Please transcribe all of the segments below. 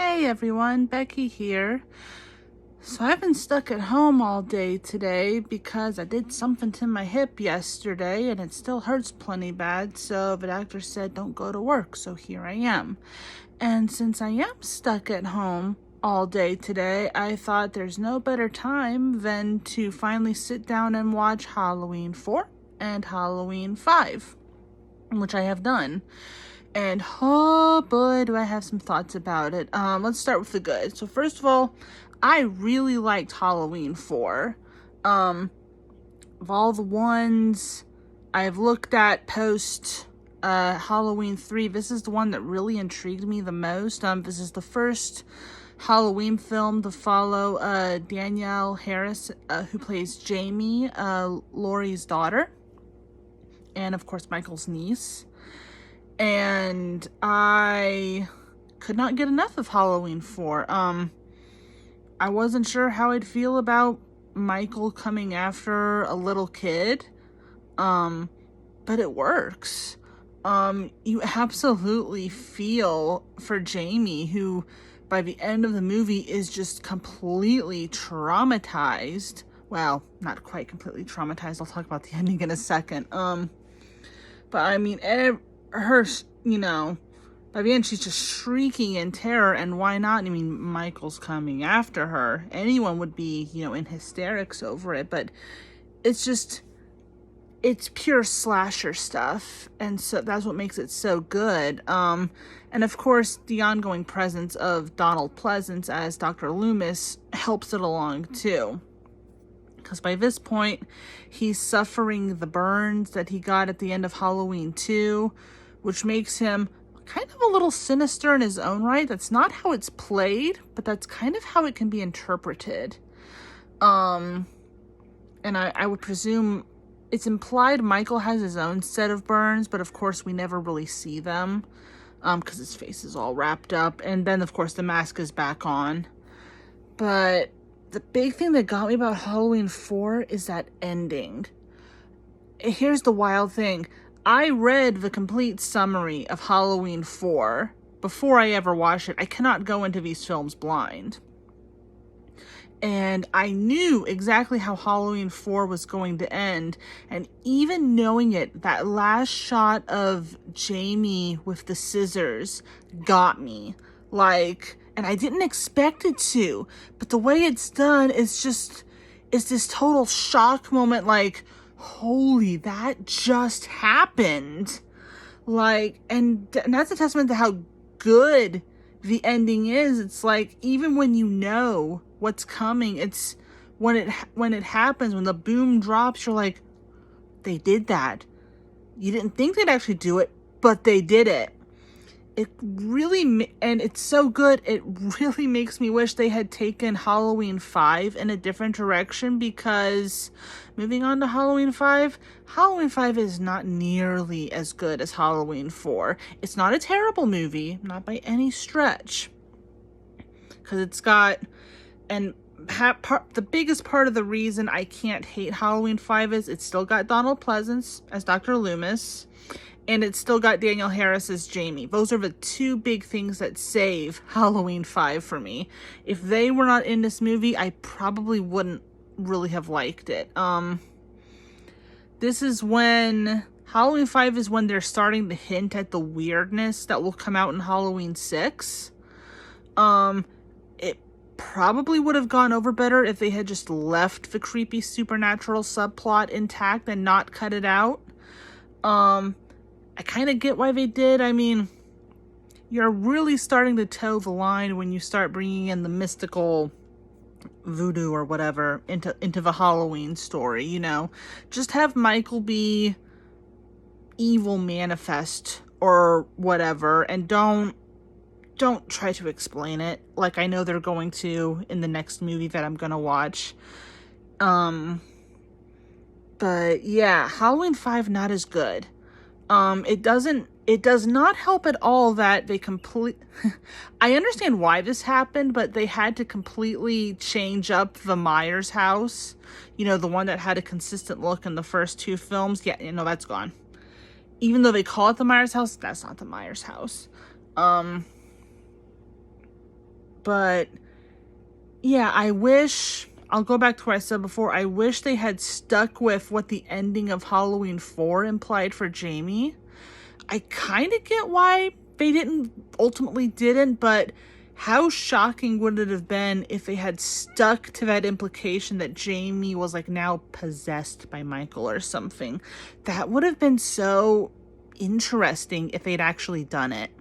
Hey everyone, Becky here. So I've been stuck at home all day today because I did something to my hip yesterday and it still hurts plenty bad, so the doctor said don't go to work, so here I am. And since I am stuck at home all day today, I thought there's no better time than to finally sit down and watch Halloween 4 and Halloween 5, which I have done. And oh boy, do I have some thoughts about it. Let's start with the good. So first of all, I really liked Halloween 4. Of all the ones I've looked at post Halloween 3, this is the one that really intrigued me the most. This is the first Halloween film to follow Danielle Harris, who plays Jamie, Laurie's daughter, and of course Michael's niece. And I could not get enough of Halloween 4. I wasn't sure how I'd feel about Michael coming after a little kid, but it works. You absolutely feel for Jamie, who by the end of the movie is just completely traumatized. Well, not quite completely traumatized. I'll talk about the ending in a second. But I mean, her, by the end she's just shrieking in terror, and why not? I mean, Michael's coming after her. Anyone would be, in hysterics over it, but it's pure slasher stuff, and so that's what makes it so good. And of course, the ongoing presence of Donald Pleasence as Dr. Loomis helps it along too. Because by this point, he's suffering the burns that he got at the end of Halloween 2, which makes him kind of a little sinister in his own right. That's not how it's played, but that's kind of how it can be interpreted. And I would presume it's implied Michael has his own set of burns, but of course we never really see them, because his face is all wrapped up. And then, of course, the mask is back on. But the big thing that got me about Halloween 4 is that ending. Here's the wild thing. I read the complete summary of Halloween 4 before I ever watched it. I cannot go into these films blind. And I knew exactly how Halloween 4 was going to end. And even knowing it, that last shot of Jamie with the scissors got me. And I didn't expect it to. But the way it's done is this total shock moment, holy, that just happened. And that's a testament to how good the ending is. It's even when you know what's coming, it's when it happens, when the boom drops, you're like, they did that. You didn't think they'd actually do it, but they did it. It really, and it's so good, it really makes me wish they had taken Halloween 5 in a different direction, because moving on to Halloween 5 is not nearly as good as Halloween 4. It's not a terrible movie, not by any stretch, because it's got, and the biggest part of the reason I can't hate Halloween 5 is it's still got Donald Pleasence as Dr. Loomis, and it's still got Danielle Harris as Jamie. Those are the two big things that save Halloween 5 for me. If they were not in this movie, I probably wouldn't really have liked it. This is when Halloween 5 is when they're starting to hint at the weirdness that will come out in Halloween 6. It probably would have gone over better if they had just left the creepy supernatural subplot intact and not cut it out. I kind of get why they did. I mean, you're really starting to toe the line when you start bringing in the mystical voodoo or whatever into the Halloween story, Just have Michael be evil manifest or whatever, and don't try to explain it like I know they're going to in the next movie that I'm gonna watch. But yeah, Halloween 5 not as good. It does not help at all that they I understand why this happened, but they had to completely change up the Myers house. The one that had a consistent look in the first two films. Yeah, that's gone. Even though they call it the Myers house, that's not the Myers house. But yeah, I'll go back to what I said before. I wish they had stuck with what the ending of Halloween 4 implied for Jamie. I kind of get why they didn't, but how shocking would it have been if they had stuck to that implication that Jamie was like now possessed by Michael or something? That would have been so interesting if they'd actually done it.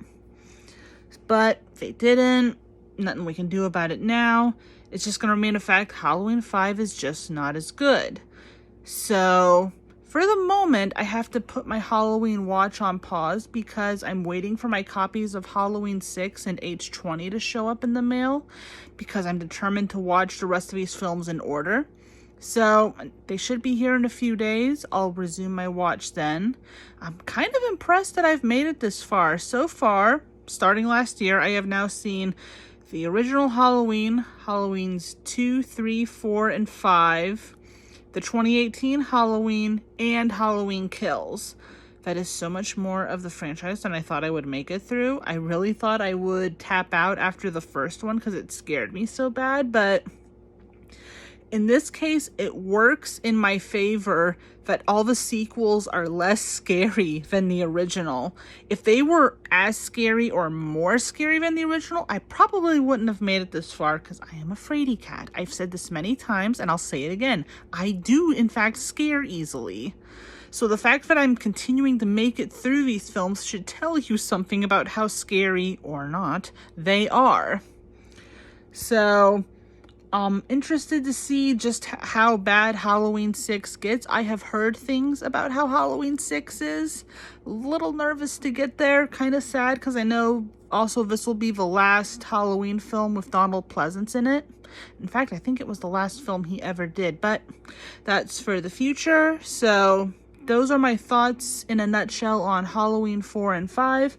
But they didn't. Nothing we can do about it now. It's just going to remain a fact. Halloween 5 is just not as good. So for the moment, I have to put my Halloween watch on pause because I'm waiting for my copies of Halloween 6 and H20 to show up in the mail because I'm determined to watch the rest of these films in order. So they should be here in a few days. I'll resume my watch then. I'm kind of impressed that I've made it this far. So far, starting last year, I have now seen the original Halloween, Halloweens 2, 3, 4, and 5, the 2018 Halloween, and Halloween Kills. That is so much more of the franchise than I thought I would make it through. I really thought I would tap out after the first one because it scared me so bad, but in this case, it works in my favor that all the sequels are less scary than the original. If they were as scary or more scary than the original, I probably wouldn't have made it this far because I am a fraidy cat. I've said this many times and I'll say it again. I do, in fact, scare easily. So the fact that I'm continuing to make it through these films should tell you something about how scary, or not, they are. So interested to see just how bad Halloween 6 gets. I have heard things about how Halloween 6 is. A little nervous to get there. Kind of sad because I know also this will be the last Halloween film with Donald Pleasence in it. In fact, I think it was the last film he ever did, but that's for the future. So those are my thoughts in a nutshell on Halloween 4 and 5.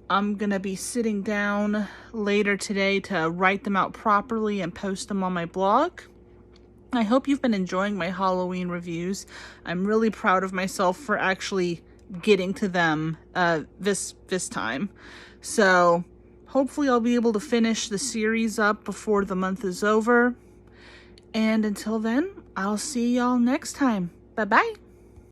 I'm going to be sitting down later today to write them out properly and post them on my blog. I hope you've been enjoying my Halloween reviews. I'm really proud of myself for actually getting to them this time. So hopefully I'll be able to finish the series up before the month is over. And until then, I'll see y'all next time. Bye-bye.